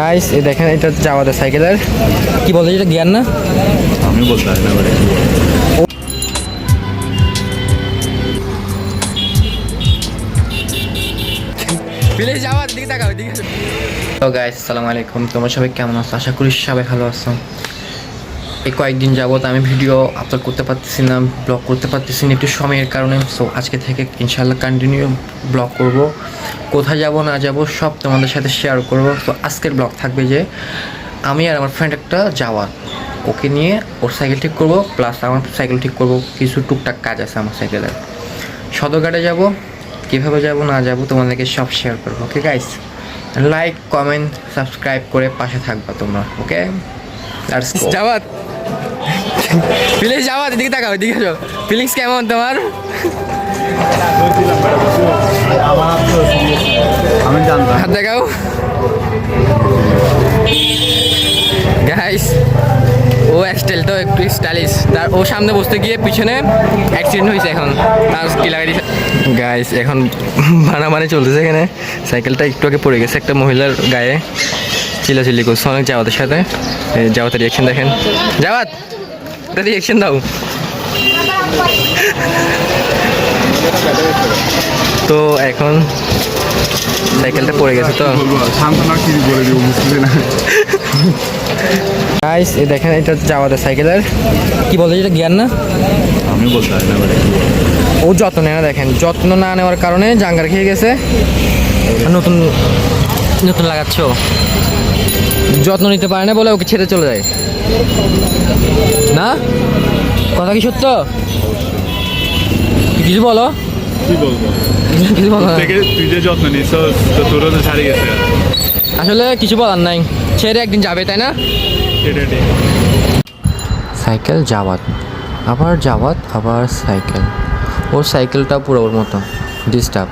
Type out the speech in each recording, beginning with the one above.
Guys এই দেখেন এটা জাওয়াদের সাইকেলের কি বলে এটা জ্ঞান না আমি বলতে পারি না বলে প্লিজ জাওয়াদ দিকে তাকাও দিকে। তো গাইস আসসালামু আলাইকুম, তোমরা সবাই কেমন আছো? আশা করি সবাই ভালো আছো। এই কয়েকদিন যাবত আমি ভিডিও আপলোড করতে পারতেছি না, ব্লগ করতে পারতেছি না একটু সময়ের কারণে। সো আজকে থেকে ইনশাআল্লাহ কন্টিনিউ ব্লগ করব, কোথায় যাব না যাব সব তোমাদের সাথে শেয়ার করব। তো আজকের ব্লগ থাকবে যে আমি আর আমার ফ্রেন্ড একটা যাওয়া, ওকে নিয়ে ওর সাইকেল ঠিক করব, প্লাস আমার সাইকেল ঠিক করব। কিছু টুকটাক কাজ আছে আমার সাইকেলের। সদরঘাটে যাব, কীভাবে যাব না যাব তোমাদেরকে সব শেয়ার করবো। Okay guys, like comment subscribe করে পাশে থাকবা তোমরা। ওকে যাওয়াত প্লিজ যাওয়াত এদিকে তাকাও এদিকে আসো। ফিলিংস কেমন তোমার? আমি জানতাম হাত দেখাও গাইস। ও স্টাইল তো একটু স্টাইলিশ, তার ও সামনে বসতে গিয়ে পিছনে অ্যাক্সিডেন্ট হয়েছে, এখন তার কি লাগাই দিয়েছে গাইস। এখন বানাবানি চলতেছে এখানে। সাইকেলটা একটু আগে পড়ে গেছে একটা মহিলার গায়ে, চিল্লাচিল্লি করছে অনেক জাওয়াতের সাথে। জাওয়াতের রিয়াকশন দেখেন। জাওয়াত একটা রিয়াকশন দাও। তো এখন সাইকেলটা পড়ে গেছে তো সান্ত্বনা কি বলে দিব বুঝতেছি না। গাইস এই দেখেন এটা জাওয়াদের সাইকেলের কি বলে এটা জ্ঞান না আমি বলতে পারি না বলে ও যত্ন নেয় না। দেখেন যত্ন না নেওয়ার কারণে জাঙ্গার খেয়ে গেছে। নতুন নতুন লাগাচ্ছ, যত্ন নিতে পারে না বলে ওকে ছেড়ে চলে যায় না। কথা কি সত্য? কিছু বলো, কি বলবো কিছু বলো না। থেকে তুই যে যত্ন নিস তো তোরও তো ছাড়িয়ে গেছে। আসলে কিছু বলার নাই, ছেড়ে একদিন যাবে তাই না। সেটাই ঠিক। সাইকেল জাওয়াত, আবার জাওয়াত, আবার সাইকেল। ওর সাইকেলটা পুরো ওর মতো ডিস্টার্ব।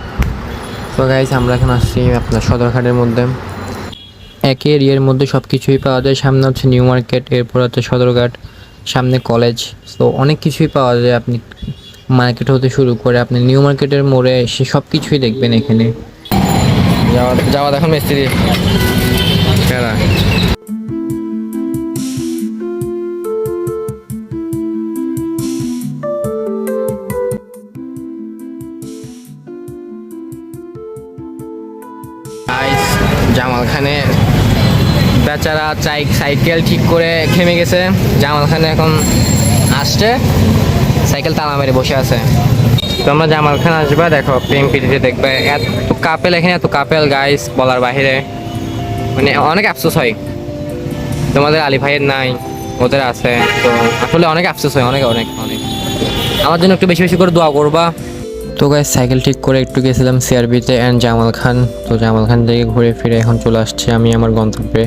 তো গাইস আমরা এখন আসছি আপনার সদরঘাটের মধ্যে। একই এরিয়ার মধ্যে সব কিছুই পাওয়া যায়। সামনে হচ্ছে নিউ মার্কেট, এরপর হচ্ছে সদরঘাট, সামনে কলেজ। তো অনেক কিছুই পাওয়া যায়। আপনি মার্কেট হতে শুরু করে আপনি নিউ মার্কেটের মোড়ে এসে সব কিছুই দেখবেন এখানে। যাওয়া এখন মিস্ত্রি খেলা। জামাল খানে বেচারা সাইকেল ঠিক করে থেমে গেছে। জামাল খানে এখন আসছে, সাইকেল তালা মেরে বসে আছে। তোমরা জামাল খান আসবা, দেখো প্রেম প্রীতিতে দেখবে। এত কাপেল এখানে, এত কাপেল গাইস বলার বাহিরে। মানে অনেক আফসোস হয় তোমাদের আলী ভাইয়ের নাই, ওদের আছে। তো আসলে অনেক আফসোস হয়, অনেক অনেক অনেক। আমার জন্য একটু বেশি বেশি করে দোয়া করবা। তো গাইস সাইকেল ঠিক করে একটু গেছিলাম সিআরবিতে অ্যান্ড জামাল খান। তো জামাল খান থেকে ঘুরে ফিরে এখন চলে আসছি আমি আমার গন্তব্যে।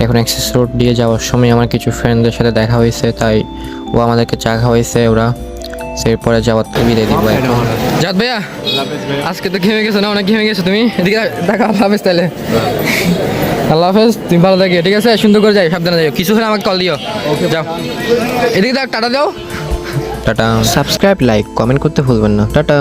এখন অ্যাক্সেস রোড দিয়ে যাওয়ার সময় আমার কিছু ফ্রেন্ডদের সাথে দেখা হয়েছে, তাই ও আমাদেরকে চা খাওয়াইছে ওরা। এরপরে যাওয়ার তো বিদায় দিব। যাত ভাইয়া আজকে তো ঘেমে গেছো না, অনেক ঘেমে গেছো তুমি। এদিকে দেখা, আল্লাহ হাফেজ তাহলে। আল্লাহ হাফেজ, তুমি ভালো থাকিও, ঠিক আছে? সুন্দর করে যাই, সাবধানে যাও। কিছু হলে আমাকে কল দিও। যাও এদিকে টাটা দাও। টাটা। সাবস্ক্রাইব লাইক কমেন্ট করতে ভুলবেন না। টাটা।